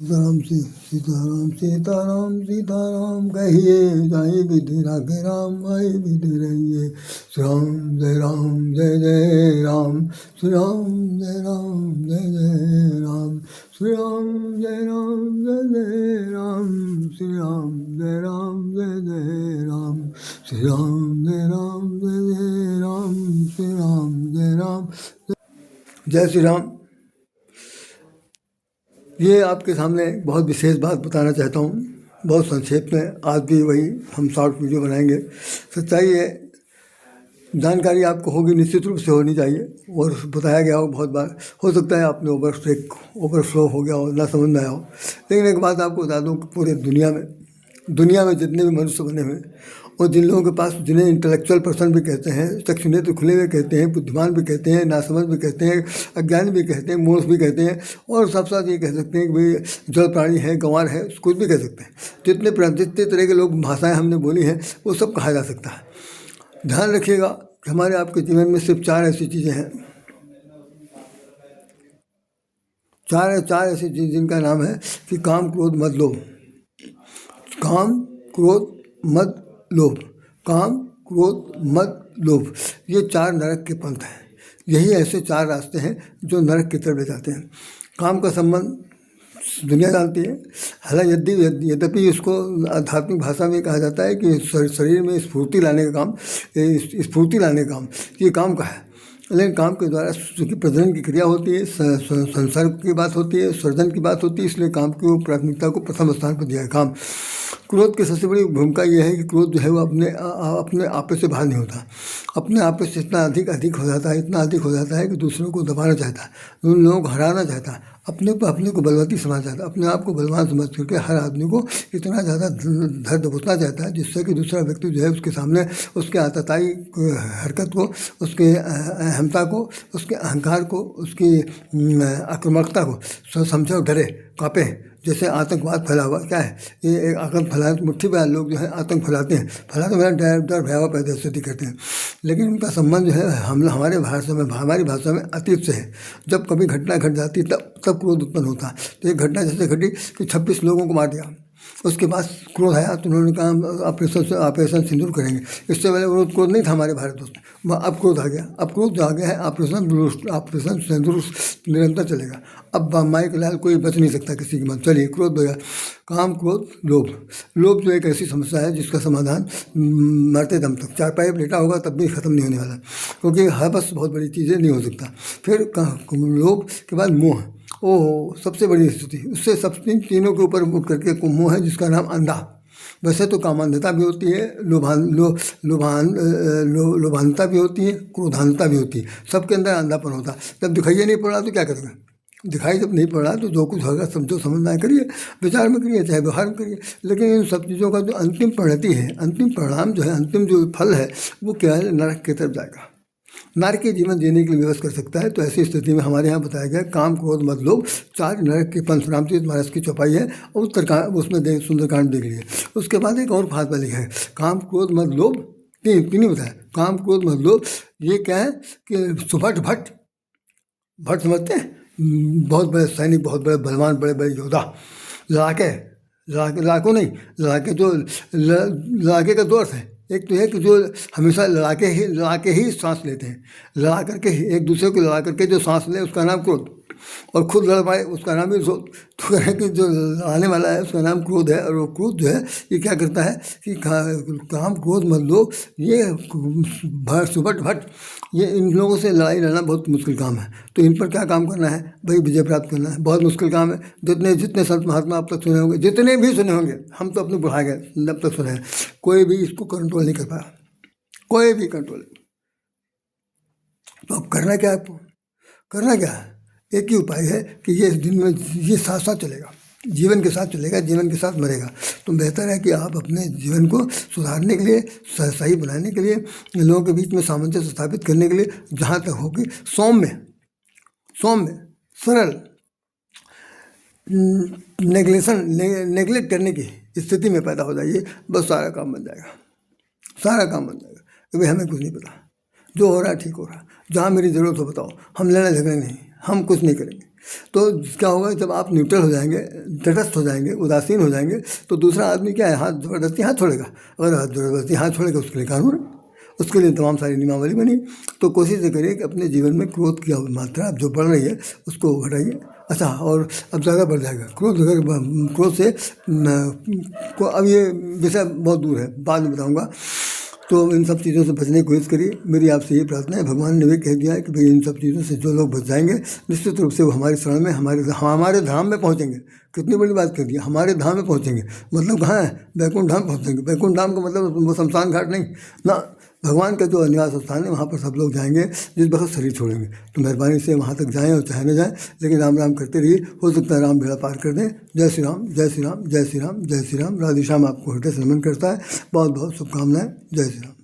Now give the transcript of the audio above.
सीताराम सीताराम सीताराम कहिए, जाए विधि राखे राम, आए विधि रहिए। श्री राम जय राम, जय जय राम। श्री राम जय राम, जय जय राम। श्री राम जय राम, जय जय राम। श्री राम जय राम, जय जय राम। श्री राम जय राम, जय जय राम। श्री राम जय राम। जय श्री राम। ये आपके सामने बहुत विशेष बात बताना चाहता हूँ, बहुत संक्षेप में। आज भी वही हम शॉर्ट वीडियो बनाएंगे। सच्चाई है, जानकारी आपको होगी, निश्चित रूप से होनी चाहिए, और बताया गया हो बहुत बार। हो सकता है आपने ओवरफ्लो हो गया हो, ना समझ में आया हो। लेकिन एक बात आपको बता दूँ कि पूरे दुनिया में जितने भी मनुष्य बने हुए, और जिन लोगों के पास, जिन्हें इंटेलेक्चुअल पर्सन भी कहते हैं, चक्षु नेत्र खुले हुए कहते हैं, बुद्धिमान भी कहते हैं, नासमझ भी कहते हैं, अज्ञानी भी कहते हैं, मूर्ख भी कहते हैं, और साथ साथ ये कह सकते हैं कि भाई जल प्राणी है, गंवार है, कुछ भी कह सकते हैं। जितने तरह के लोग भाषाएं हमने बोली हैं, वो सब कहा जा सकता है। ध्यान रखिएगा कि हमारे आपके जीवन में सिर्फ 4 ऐसी चीज़ें हैं, 4 ऐसी चीज़ जिनका नाम है कि काम क्रोध मद लोभ। काम क्रोध मद लोभ, काम क्रोध मद लोभ, ये 4 नरक के पंथ हैं। यही ऐसे 4 रास्ते हैं जो नरक की तरफ ले जाते हैं। काम का संबंध दुनिया जानती है, हालांकि यद्यपि इसको आध्यात्मिक भाषा में कहा जाता है कि शरीर में स्फूर्ति लाने का काम, ये काम का है। लेकिन काम के द्वारा चूँकि प्रजनन की क्रिया होती है, संसर्ग की बात होती है, सर्जन की बात होती है, इसलिए काम की प्राथमिकता को प्रथम स्थान पर दिया है। काम क्रोध की सबसे बड़ी भूमिका यह है कि क्रोध जो है वो अपने आपे से बाहर नहीं होता। अपने आपे से इतना अधिक हो जाता है कि दूसरों को दबाना चाहता है, उन लोगों को हराना चाहता है, अपने को बलवती समझना चाहता है, अपने आप को बलवान समझ करके हर आदमी को इतना ज़्यादा धर दबोचना चाहता है जिससे कि दूसरा व्यक्ति जो है उसके सामने उसके आतताई हरकत को, उसके अहमता को, उसके अहंकार को, उसकी आक्रामकता को समझे और डरे, काँपे। जैसे आतंकवाद फैला हुआ क्या है, ये आतंक फैला, मुट्ठी भर लोग जो है आतंक फैलाते हैं, मेरा डर भयावह पैदा करते हैं। लेकिन उनका संबंध जो है हमारी भाषा में अतीत से है। जब कभी घटना घट जाती तब क्रोध उत्पन्न होता। तो एक घटना जैसे घटी कि 26 लोगों को मार दिया, उसके बाद क्रोध आया तो उन्होंने कहा ऑपरेशन सिंदूर करेंगे। इससे पहले क्रोध नहीं था हमारे भारत दोस्त, अब क्रोध आ गया। अब क्रोध जो आ गया है, ऑपरेशन सिंदूर निरंतर चलेगा। अब माइक लाल कोई बच नहीं सकता किसी की मत। चलिए, क्रोध हो गया। काम क्रोध लोभ जो एक ऐसी समस्या है जिसका समाधान मरते दम तक, चारपाई पर लेटा होगा तब भी ख़त्म नहीं होने वाला, क्योंकि हवस बहुत बड़ी चीज़ें नहीं हो सकता। फिर लोभ के बाद मोह, ओह सबसे बड़ी स्थिति, उससे सब तीनों के ऊपर उठ करके मोह है जिसका नाम अंधा। वैसे तो कामांधता भी होती है, लोभानता भी होती है, क्रोधानता भी होती है, सबके अंदर अंधापन होता है। जब दिखाई नहीं पड़ रहा तो क्या करेंगे? दिखाई जब नहीं पड़ रहा तो जो कुछ होगा समझो समझना करिए, विचार में करिए, चाहे व्यवहार में करिए। लेकिन इन सब चीज़ों का जो अंतिम परिणति है, अंतिम परिणाम जो है, अंतिम जो फल है, वो क्या है? नरक की तरफ जाएगा। नरक के जीवन जीने के लिए विवश कर सकता है। तो ऐसी स्थिति में हमारे यहाँ बताया गया काम क्रोध मद लोभ 4 नरक के पंथ। रामचरित मानस की चौपाई है, और उत्तरकांड उसमें सुंदरकांड देख लीजिए। उसके बाद एक और बात वाली है, काम क्रोध मद लोभ, तीन ही बताया, काम क्रोध मद लोभ। ये क्या है कि सुभट भट्ट समझते हैं, बहुत बड़े सैनिक, बहुत बड़े बलवान, बड़े बड़े योद्धा, लड़ाके का दो अर्थ है। एक तो है कि जो हमेशा लड़ा के ही सांस लेते हैं, लड़ा करके ही एक दूसरे को लड़ा करके जो सांस ले उसका नाम क्रोध, और खुद लड़ पाए उसका नाम ही क्रोध। तो कह कि जो लड़ाने वाला है उसका नाम क्रोध है। और वो क्रोध जो है ये क्या करता है कि काम क्रोध मत लो, ये सुबट भट्ट, ये इन लोगों से लड़ाई लड़ना बहुत मुश्किल काम है। तो इन पर क्या काम करना है भाई? विजय प्राप्त करना है, बहुत मुश्किल काम है। जितने संत महात्मा अब तक सुने होंगे, जितने भी सुने होंगे, हम तो अपने बुढ़ा गए जब तक सुने हैं, कोई भी इसको कंट्रोल नहीं कर पाया, कोई भी कंट्रोल। तो अब करना क्या है? आपको करना क्या है? एक ही उपाय है कि ये दिन में ये साथ चलेगा, जीवन के साथ चलेगा, जीवन के साथ मरेगा। तो बेहतर है कि आप अपने जीवन को सुधारने के लिए, सही बनाने के लिए, लोगों के बीच में सामंजस्य स्थापित करने के लिए, जहाँ तक हो कि सौम्य सरल, नेगलेक्ट करने की स्थिति में पैदा हो जाइए, बस सारा काम बन जाएगा। क्योंकि हमें कुछ नहीं पता, जो हो रहा है ठीक हो रहा है। जहाँ मेरी ज़रूरत हो बताओ, हम लड़ाई झगड़े नहीं, हम कुछ नहीं करेंगे। तो क्या होगा, जब आप न्यूट्रल हो जाएंगे, तटस्थ हो जाएंगे, उदासीन हो जाएंगे, तो दूसरा आदमी क्या है, हाथ ज़बरदस्ती हाथ छोड़ेगा। अगर हाथ ज़बरदस्ती हाथ छोड़ेगा, उसके लिए कानून है, उसके लिए तमाम सारी नियमावली बनी। तो कोशिश ये करिए कि अपने जीवन में क्रोध की मात्रा जो बढ़ रही है उसको घटाइए। अच्छा, और अब ज़्यादा बढ़ जाएगा क्रोध, अगर क्रोध से अब ये विषय बहुत दूर है, बाद में बताऊँगा। तो इन सब चीज़ों से बचने की कोशिश करिए। मेरी आपसे ये प्रार्थना है, भगवान ने भी कह दिया है कि भाई इन सब चीज़ों से जो लोग बच जाएंगे, निश्चित रूप से वो हमारे शरण में, हमारे धाम में पहुँचेंगे। कितनी बड़ी बात कर दी, हमारे धाम में पहुँचेंगे, मतलब कहाँ है, बैकुंठ धाम पहुँचेंगे। बैकुंठ धाम का मतलब वो शमशान घाट नहीं ना, भगवान का जो निवास स्थान है वहाँ पर सब लोग जाएंगे जिस वक्त शरीर छोड़ेंगे। तो मेहरबानी से वहाँ तक जाएँ और चाहे न जाएँ, लेकिन राम राम करते रहिए, हो सकता है राम बेड़ा पार कर दें। जय श्री राम, जय श्री राम, जय श्री राम, जय श्री राम। राधे श्याम आपको हृदय से नमन करता है। बहुत बहुत शुभकामनाएं। जय श्री राम।